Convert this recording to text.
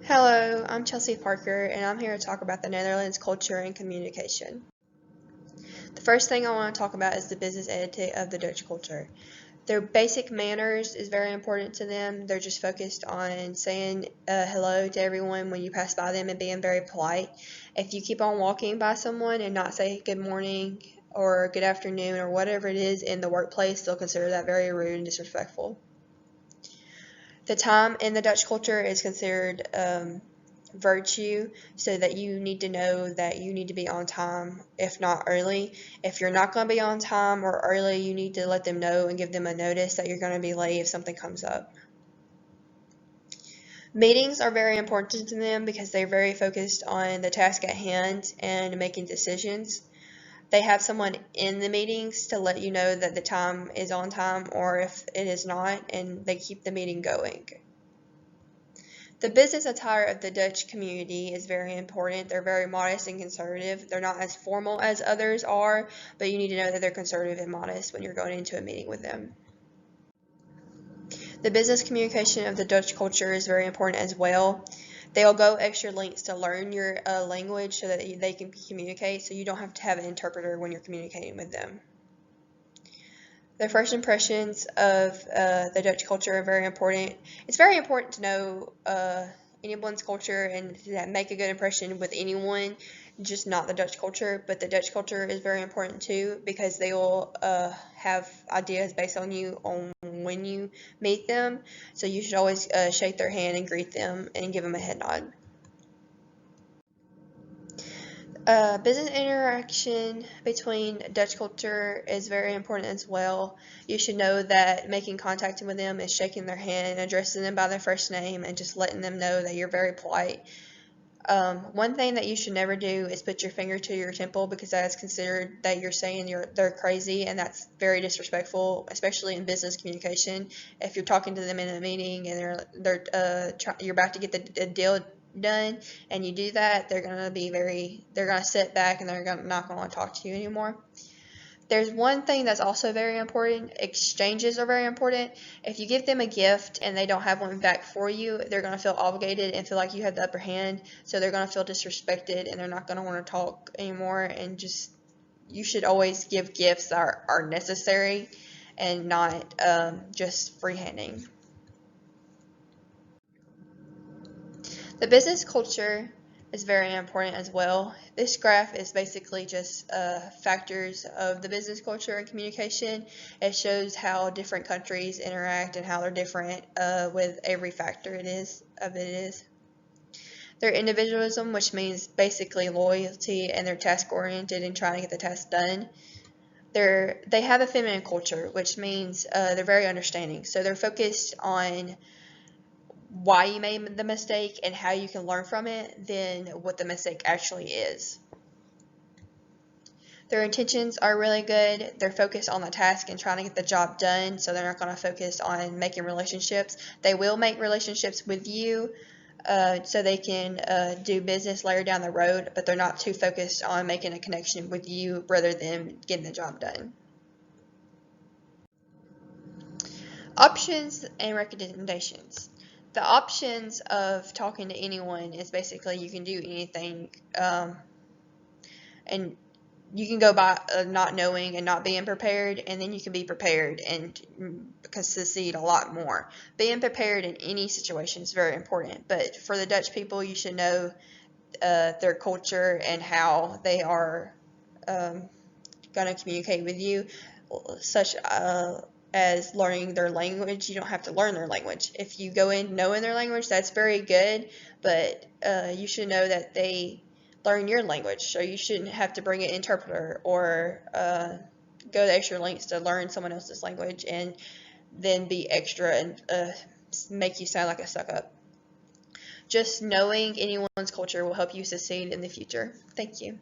Hello, I'm Chelsea Parker, and I'm here to talk about the Netherlands culture and communication. The first thing I want to talk about is the business etiquette of the Dutch culture. Their basic manners is very important to them. They're just focused on saying hello to everyone when you pass by them and being very polite. If you keep on walking by someone and not say good morning or good afternoon or whatever it is in the workplace, they'll consider that very rude and disrespectful. The time in the Dutch culture is considered virtue, so that you need to know that you need to be on time, if not early. If you're not going to be on time or early, you need to let them know and give them a notice that you're going to be late if something comes up. Meetings are very important to them because they're very focused on the task at hand and making decisions. They have someone in the meetings to let you know that the time is on time or if it is not, and they keep the meeting going. The business attire of the Dutch community is very important. They're very modest and conservative. They're not as formal as others are, but you need to know that they're conservative and modest when you're going into a meeting with them. The business communication of the Dutch culture is very important as well. They'll go extra lengths to learn your language so that they can communicate, so you don't have to have an interpreter when you're communicating with them. Their first impressions of the Dutch culture are very important. It's very important to know anyone's culture and to make a good impression with anyone, just not the Dutch culture. But the Dutch culture is very important too because they will have ideas based on you on when you meet them. So you should always shake their hand and greet them and give them a head nod. Business interaction between Dutch culture is very important as well. You should know that making contact with them is shaking their hand and addressing them by their first name and just letting them know that you're very polite. One thing that you should never do is put your finger to your temple because that is considered that you're saying they're crazy, and that's very disrespectful, especially in business communication. If you're talking to them in a meeting and you're about to get the deal done and you do that, they're gonna sit back and not gonna want to talk to you anymore. There's one thing that's also very important. Exchanges are very important. If you give them a gift and they don't have one back for you, they're going to feel obligated and feel like you have the upper hand. So they're going to feel disrespected and they're not going to want to talk anymore. And you should always give gifts that are necessary and not just freehanding. The business culture is very important as well. This graph is basically just factors of the business culture and communication. It shows how different countries interact and how they're different with every factor it is. Their individualism, which means basically loyalty, and they're task oriented and trying to get the task done. They have a feminine culture, which means they're very understanding. So they're focused on why you made the mistake and how you can learn from it than what the mistake actually is. Their intentions are really good. They're focused on the task and trying to get the job done, so they're not going to focus on making relationships. They will make relationships with you so they can do business later down the road, but they're not too focused on making a connection with you rather than getting the job done. Options and recommendations. The options of talking to anyone is basically you can do anything, and you can go by not knowing and not being prepared, and then you can be prepared and succeed a lot more. Being prepared in any situation is very important, but for the Dutch people, you should know their culture and how they are going to communicate with you, such as learning their language. You don't have to learn their language. If you go in knowing their language, that's very good, but you should know that they learn your language, so you shouldn't have to bring an interpreter or go the extra lengths to learn someone else's language and then be extra and make you sound like a suck-up. Just knowing anyone's culture will help you succeed in the future. Thank you.